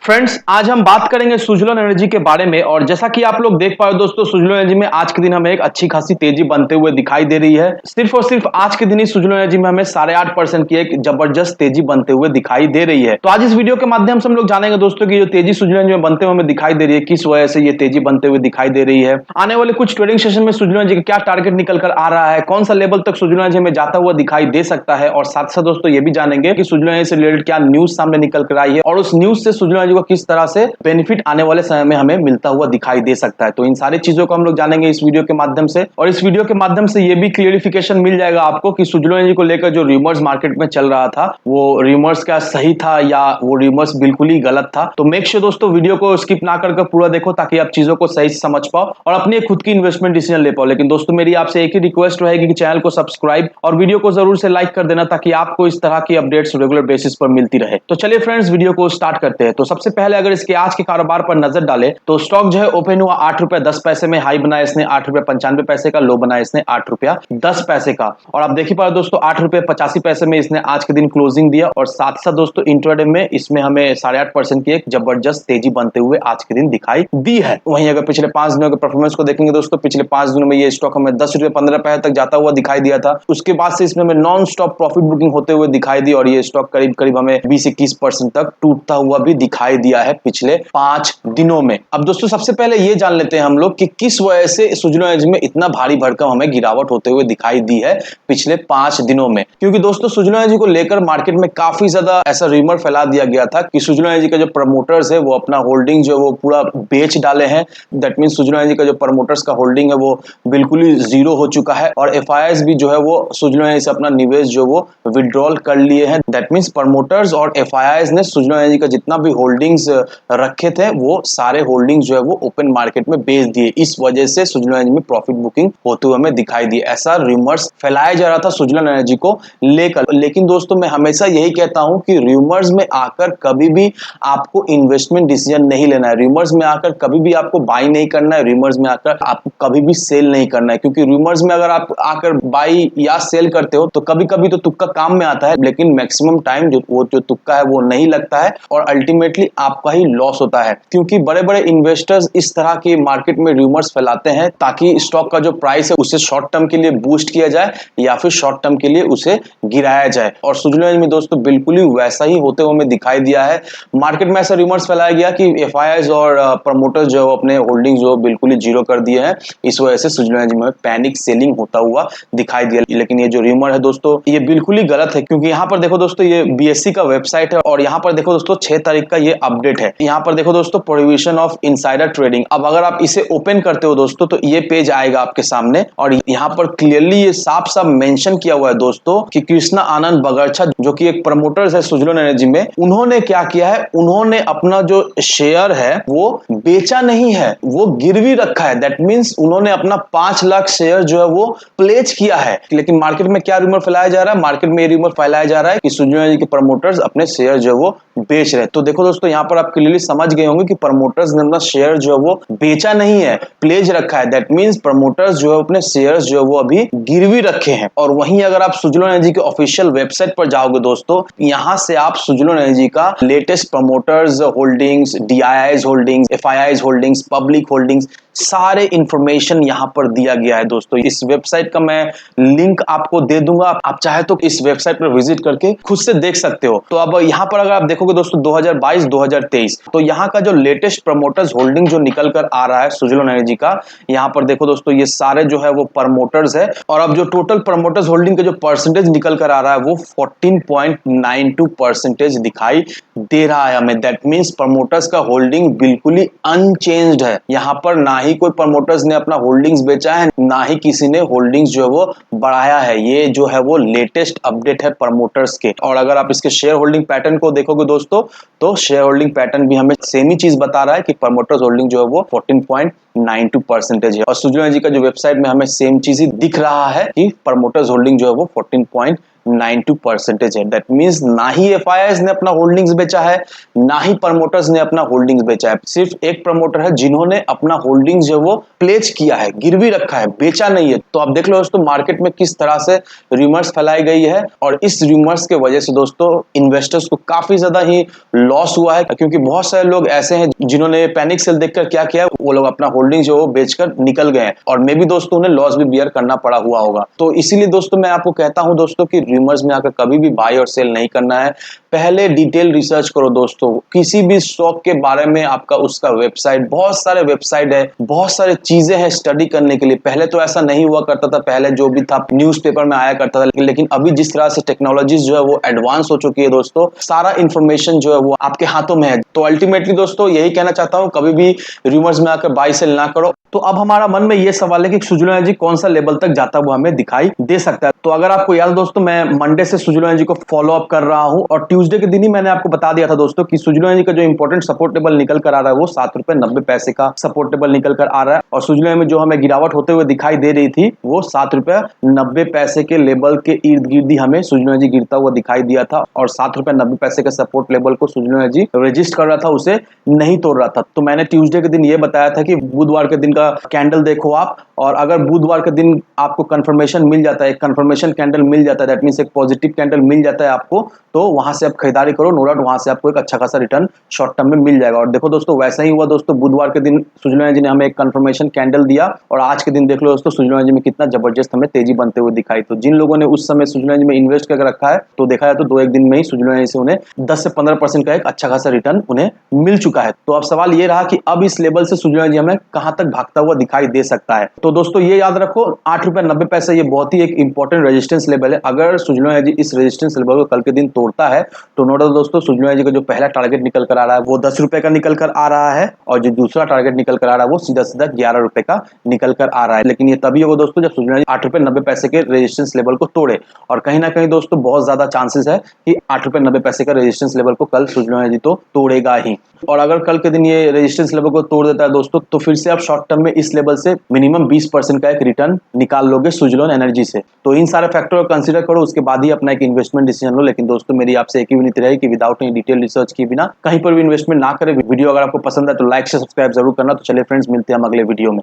Friends, आज हम बात करेंगे सुजलोन एनर्जी के बारे में। और जैसा कि आप लोग देख पाए दोस्तों, सुजलोन एनर्जी में आज के दिन हमें एक अच्छी खासी तेजी बनते हुए दिखाई दे रही है। सिर्फ और सिर्फ आज के दिन ही सुजलोन एनर्जी में हमें 8.5% की एक जबरदस्त तेजी बनते हुए दिखाई दे रही है। तो आज इस वीडियो के माध्यम से हम लोग जानेंगे दोस्तों कि जो तेजी सुजलोन एनर्जी में बनते हुए हमें दिखाई दे रही है, किस वजह से ये तेजी बनते हुए दिखाई दे रही है। आने वाले कुछ ट्रेडिंग सेशन में सुजलोन एनर्जी का क्या टारगेट निकल कर आ रहा है, कौन सा लेवल तक सुजलोन एनर्जी में जाता हुआ दिखाई दे सकता है। और साथ साथ दोस्तों ये भी जानेंगे कि सुजलोन एनर्जी से रिलेटेड क्या न्यूज सामने निकल कर आई है और उस न्यूज से सुजलोन एनर्जी को किस तरह से बेनिफिट आने वाले समय में हमें मिलता हुआ दिखाई दे सकता है। तो इन सारी चीजों को हम लोग जानेंगे इस वीडियो के माध्यम से। और इस वीडियो के माध्यम से ये भी क्लियरिफिकेशन मिल जाएगा आपको कि सुजलोन एनर्जी को लेकर जो रूमर्स मार्केट में चल रहा था वो रूमर्स क्या सही था या वो रूमर्स बिल्कुल ही गलत था। तो मेक श्योर दोस्तों वीडियो को स्किप ना करके पूरा देखो ताकि आप चीजों को सही से समझ पाओ और अपनी खुद की इन्वेस्टमेंट डिसीजन ले पाओ। लेकिन दोस्तों मेरी आपसे एक ही रिक्वेस्ट रहेगी कि चैनल को सब्सक्राइब और वीडियो को जरूर से लाइक कर देना ताकि आपको इस तरह की अपडेट्स रेगुलर बेसिस पर मिलती रहे। तो चलिए फ्रेंड्स वीडियो को स्टार्ट करते हैं। तो सबसे पहले अगर इसके आज के कारोबार पर नजर डाले तो स्टॉक जो है ओपन हुआ 8 रुपए 10 पैसे में, हाई बनाया इसने 8 रुपए 95 पैसे का, लो बनाया इसने 8 रुपया 10 पैसे का। और आप देखिए पाए दोस्तों 8 रुपए 85 पैसे में इसने आज के दिन क्लोजिंग दिया। और साथ साथ दोस्तों इंट्राडे में इसमें हमें 8.5% की एक जबरदस्त तेजी बनते हुए आज के दिन दिखाई दी है। वहीं अगर पिछले 5 दिनों के परफॉर्मेंस को देखेंगे दोस्तों, पिछले 5 दिनों में ये स्टॉक हमें 10 रुपए 15 पैसे तक जाता हुआ दिखाई दिया था। उसके बाद से इसमें हमें नॉन स्टॉप प्रॉफिट बुकिंग होते हुए दिखाई दी और ये स्टॉक करीब करीब हमें 20-21% तक टूटता हुआ भी दिखाई दिया है पिछले 5 दिनों में। अब दोस्तों सबसे पहले ये जान लेते हैं हम लोग कि किस वजह से सुजलोन एनर्जी में इतना भारी भरकम हमें गिरावट होते हुए दिखाई दी है पिछले 5 दिनों में। क्योंकि दोस्तों सुजलोन एनर्जी को लेकर मार्केट में काफी ज्यादा ऐसा रूमर फैला दिया गया था कि सुजलोन एनर्जी का जो प्रमोटर्स है वो अपना होल्डिंग जो वो पूरा बेच डाले हैं। दैट मींस सुजलोन एनर्जी का जो प्रमोटर्स का होल्डिंग है वो बिल्कुल ही जीरो हो चुका है और एफआईआईज भी जो है वो सुजलोन एनर्जी से अपना निवेश जो वो विड्रॉल कर लिए हैं। दैट मींस प्रमोटर्स और एफआईआईज ने सुजलोन एनर्जी का जितना भी होल्डिंग्स रखे थे वो सारे होल्डिंग्स जो है वो ओपन मार्केट में बेच दिए। इस वजह से सुजलोन एनर्जी में प्रॉफिट बुकिंग होते हुए हमें दिखाई दी। ऐसा रूमर्स फैलाया जा रहा था सुजलोन एनर्जी को लेकर। लेकिन दोस्तों मैं हमेशा यही कहता हूं कि रूमर्स में आकर कभी भी आपको इन्वेस्टमेंट डिसीजन नहीं लेना है। रूमर्स में आकर कभी भी आपको बाई नहीं करना है। रूमर्स में आकर आपको कभी भी सेल नहीं करना है, क्योंकि रूमर्स में अगर आप आकर बाई या सेल करते हो तो कभी कभी तो तुक्का काम में आता है, लेकिन मैक्सिमम टाइम जो तुक्का है वो नहीं लगता है और अल्टीमेटली आपका ही लॉस होता है। क्योंकि बड़े बड़े इन्वेस्टर्स इस तरह के मार्केट में रूमर्स फैलाते हैं ताकि स्टॉक का जो प्राइस है उसे शॉर्ट टर्म के लिए बूस्ट किया जाए या फिर शॉर्ट टर्म के लिए उसे गिराया जाए। और सुजलोन एनर्जी में दोस्तों बिल्कुल ही वैसा ही होते हुए हमें दिखाई दिया है। मार्केट में ऐसा रूमर्स फैलाया गया कि एफआईआईज और प्रमोटर्स जो अपने होल्डिंग जो बिल्कुल ही जीरो कर दिए हैं। इस वजह से सुजलोन एनर्जी में पैनिक सेलिंग होता हुआ दिखाई दिया। लेकिन ये जो रूमर है दोस्तों ये बिल्कुल ही गलत है, क्योंकि यहाँ पर देखो दोस्तों ये बीएससी का वेबसाइट है और यहाँ पर देखो दोस्तों 6 तारीख का ये अपडेट है। यहाँ पर देखो दोस्तों प्रोहिबिशन ऑफ इनसाइडर ट्रेडिंग। अब अगर आप इसे ओपन करते हो दोस्तों तो ये पेज आएगा आपके सामने और यहाँ पर क्लियरली ये साफ साफ मेंशन किया हुआ है दोस्तों कि कृष्णा आनंद बगरछा जो कि एक प्रमोटर्स है सुजलोन एनर्जी में, उन्होंने क्या किया है, उन्होंने अपना जो शेयर है वो बेचा नहीं है, वो गिरवी रखा है। दैट मींस उन्होंने अपना 5 लाख शेयर जो है वो प्लेज किया है। लेकिन मार्केट में क्या रूमर फैलाया जा रहा है, मार्केट में ये रूमर फैलाया जा रहा है कि सुजलोन एनर्जी के प्रमोटर्स अपने शेयर जो है वो बेच रहे हैं। तो देखो दोस्तों यहाँ पर आप क्लियरली समझ गए होंगे कि प्रमोटर्स ने अपना शेयर जो है वो बेचा नहीं है, प्लेज रखा है। दैट मींस प्रमोटर्स जो है अपने शेयर्स जो है वो अभी गिरवी रखे हैं। और वहीं अगर आप सुजलोन एनर्जी के ऑफिशियल वेबसाइट पर जाओगे दोस्तों, यहां से आप सुजलोन एनर्जी का latest promoters holdings, DIIs holdings, FIIs holdings, public holdings, सारे इंफॉर्मेशन यहां पर दिया गया है दोस्तों। इस वेबसाइट का मैं लिंक आपको दे दूंगा, आप चाहे तो इस वेबसाइट पर विजिट करके खुद से देख सकते हो। तो अब यहां पर अगर आप देखोगे दोस्तों 2022-2023 तो यहां का जो लेटेस्ट प्रमोटर्स होल्डिंग जो निकल कर आ रहा है सुजलोन एनर्जी का, यहां पर देखो दोस्तों ये सारे जो है वो प्रमोटर्स है और अब जो टोटल प्रमोटर्स होल्डिंग का जो परसेंटेज निकल कर आ रहा है वो 14.92% दिखाई दे रहा है हमें। दैट मींस प्रमोटर्स का होल्डिंग बिल्कुल ही अनचेंज्ड है। यहां पर ना ही कोई प्रमोटर्स ने अपना होल्डिंग्स बेचा है, ना ही किसी ने होल्डिंग्स जो है वो बढ़ाया है। ये जो है वो लेटेस्ट अपडेट है प्रमोटर्स के। और अगर आप इसके शेयर होल्डिंग पैटर्न को देखोगे दोस्तों तो शेयर होल्डिंग पैटर्न भी हमें सेम ही चीज बता रहा है कि प्रमोटर्स होल्डिंग जो है वो 14.92% है। और सुजलोन एनर्जी का जो वेबसाइट में हमें सेम चीज ही दिख रहा है कि प्रमोटर्स होल्डिंग जो है वो 14.92% है। दैट मींस ना ही एफआईआईज ने अपना होल्डिंग्स बेचा है, ना ही प्रमोटर्स ने अपना होल्डिंग्स बेचा है। सिर्फ एक प्रमोटर है जिन्होंने अपना होल्डिंग्स जो वो प्लेज किया है, गिरवी रखा है, बेचा नहीं है। तो आप देख लो दोस्तों मार्केट में किस तरह से रूमर्स फैलाई गई है, और इस रूमर्स के वजह से दोस्तों इन्वेस्टर्स को काफी ज्यादा ही लॉस हुआ है, क्योंकि बहुत सारे लोग ऐसे हैं जिन्होंने पैनिक सेल देखकर क्या किया, वो लोग अपना होल्डिंग जो बेचकर निकल गए, और मे भी दोस्तों उन्हें लॉस भी बियर करना पड़ा हुआ होगा। तो इसीलिए दोस्तों मैं आपको कहता हूं दोस्तों कि रूमर्स में आकर कभी भी बाय और सेल नहीं करना है। पहले डिटेल रिसर्च करो दोस्तों, किसी भी स्टॉक के बारे में आपका उसका वेबसाइट, बहुत सारे वेबसाइट है, बहुत सारे चीजें हैं स्टडी करने के लिए। पहले तो ऐसा नहीं हुआ करता था, पहले जो भी था न्यूज़पेपर में आया करता था, लेकिन अभी जिस तरह से टेक्नोलॉजीज जो है वो एडवांस हो चुकी है दोस्तों, सारा इंफॉर्मेशन जो है वो आपके हाथों में है। तो अल्टीमेटली दोस्तों यही कहना चाहता हूं, कभी भी रूमर्स में आकर बाय सेल ना करो। तो अब हमारा मन में ये सवाल है कि सुजुलो एनर्जी कौन सा लेवल तक जाता हुआ हमें दिखाई दे सकता है। तो अगर आपको याद दोस्तों, मैं मंडे से सुजुलो एनर्जी को फॉलो अप कर रहा हूं, और ट्यूसडे के दिन ही मैंने आपको बता दिया था दोस्तों कि सुजुलो एनर्जी का जो इंपॉर्टेंट सपोर्ट लेवल निकल कर आ रहा है वो 7 रुपए 90 पैसे का सपोर्ट लेवल निकल कर आ रहा है, और सुजुलो में जो हमें गिरावट होते हुए दिखाई दे रही थी वो 7 रुपए 90 पैसे के लेवल के इर्द गिर्द ही हमें सुजुलो एनर्जी गिरता हुआ दिखाई दिया था, और 7 रुपए 90 पैसे के सपोर्ट लेवल को सुजुलो एनर्जी रजिस्ट कर रहा था, उसे नहीं तोड़ रहा था। तो मैंने ट्यूसडे के दिन ये बताया था कि बुधवार के दिन का कैंडल देखो आप, और अगर बुधवार के दिन आपको कंफर्मेशन मिल जाता है, एक कंफर्मेशन कैंडल मिल जाता है, दैट मींस एक पॉजिटिव कैंडल मिल जाता है आपको, तो वहां से आप खरीदारी करो, नो डाउट वहां से आपको एक अच्छा खासा रिटर्न शॉर्ट टर्म में मिल जाएगा। और देखो दोस्तों वैसा ही हुआ दोस्तों, बुधवार के दिन सुजुलो एनर्जी ने हमें एक कंफर्मेशन कैंडल दिया, और आज के दिन देख लो दोस्तों सुजुलो एनर्जी में कितना जबरदस्त हमें तेजी बनते हुए दिखाई। तो जिन लोगों ने उस समय सुजुलो एनर्जी में इन्वेस्ट करके रखा है, तो देखा जाए तो 2-1 दिन में ही सुजुलो एनर्जी से उन्हें 10 से 15% का एक अच्छा खासा रिटर्न उन्हें मिल चुका है। तो अब सवाल ये रहा कि अब इस लेवल से सुजुलो एनर्जी हमें कहां तक भागता हुआ दिखाई दे सकता है। तो दोस्तों ये याद रखो, 8 रुपए 90 पैसे ये बहुत ही एक इंपॉर्टेंट रेजिस्टेंस लेवल है। अगर सुजुलो एनर्जी इस रेजिस्टेंस लेवल को कल के दिन तोड़ता है, तो नो डाउट दोस्तों सुजुलो एनर्जी का जो पहला टारगेट निकल कर आ रहा है वो 10 रुपए का निकल कर आ रहा है, और जो दूसरा टारगेट निकल कर आ रहा है वो सीधा सीधा 11 रुपए का निकल कर आ रहा है। लेकिन ये तभी होगा दोस्तों जब सुजुलो एनर्जी 8 रुपए 90 पैसे के रेजिस्टेंस लेवल को तोड़े, और कहीं ना कहीं दोस्तों बहुत ज्यादा चांसेस है कि 8 रुपए 90 पैसे का रेजिस्टेंस लेवल को कल सुजुलो एनर्जी तो तोड़ेगा ही। और अगर कल के दिन ये रेजिस्टेंस लेवल को तोड़ देता है दोस्तों, तो फिर से आप शॉर्ट टर्म में इस लेवल से मिनिमम 20% का एक रिटर्न निकाल लोगे सुजुलो एनर्जी से। तो इन सारे फैक्टर को कंसीडर करो, उसके बाद ही अपना एक इन्वेस्टमेंट डिसीजन लो। लेकिन दोस्तों मेरी आपसे एक ही विनती रहेगी कि विदाउट एनी डिटेल रिसर्च के बिना कहीं पर भी इन्वेस्टमेंट ना करें। वीडियो अगर आपको पसंद है तो लाइक से सब्सक्राइब जरूर करना। तो चलिए फ्रेंड्स, मिलते हैं हम अगले वीडियो में।